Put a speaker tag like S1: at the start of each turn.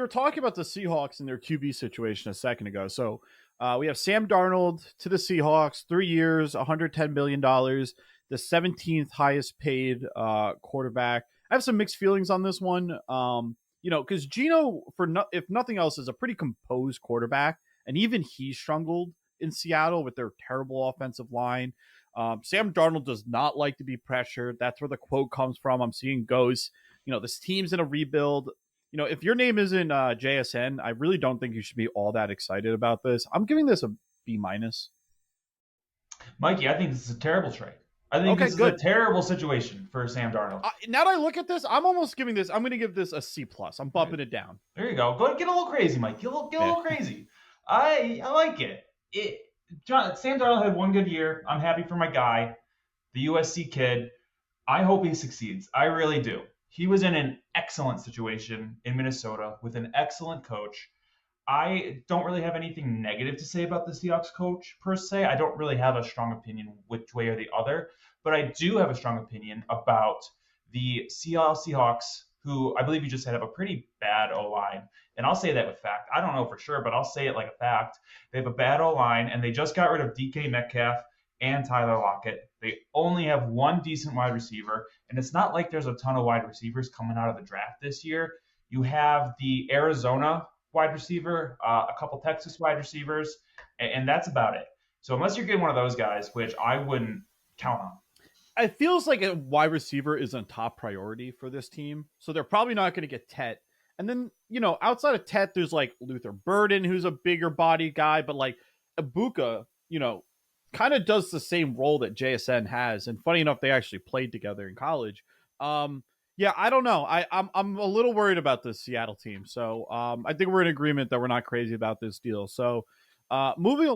S1: were talking about the Seahawks and their QB situation a second ago. So we have Sam Darnold to the Seahawks, 3 years, $110 million, the 17th highest paid quarterback. I have some mixed feelings on this one. Because Gino, if nothing else, is a pretty composed quarterback, and even he struggled in Seattle with their terrible offensive line. Sam Darnold does not like to be pressured. That's where the quote comes from. I'm seeing ghosts. This team's in a rebuild. If your name isn't JSN, I really don't think you should be all that excited about this. I'm giving this a B minus.
S2: Mikey, I think this is a terrible trade. I think
S1: Okay,
S2: this is
S1: good.
S2: a terrible situation for Sam Darnold.
S1: Now that I look at this, I'm going to give this a C plus. I'm bumping it down.
S2: There you go. Go ahead, get a little crazy, Mike. Get a little crazy. I like it. Sam Darnold had one good year. I'm happy for my guy, the USC kid. I hope he succeeds. I really do. He was in an excellent situation in Minnesota with an excellent coach. I don't really have anything negative to say about the Seahawks coach per se. I don't really have a strong opinion which way or the other, but I do have a strong opinion about the Seahawks, who I believe you just said have a pretty bad O-line. And I'll say that with fact. I don't know for sure, but I'll say it like a fact. They have a bad O-line, and they just got rid of DK Metcalf and Tyler Lockett. They only have one decent wide receiver, and it's not like there's a ton of wide receivers coming out of the draft this year. You have the Arizona wide receiver, a couple Texas wide receivers, and that's about it. So unless you're getting one of those guys, which I wouldn't count on.
S1: It feels like a wide receiver is a top priority for this team. So they're probably not going to get Tet. And then, outside of Tet, there's like Luther Burden, who's a bigger body guy, but like Ibuka, kind of does the same role that JSN has. And funny enough, they actually played together in college. Yeah, I don't know. I'm a little worried about this Seattle team. So I think we're in agreement that we're not crazy about this deal. So moving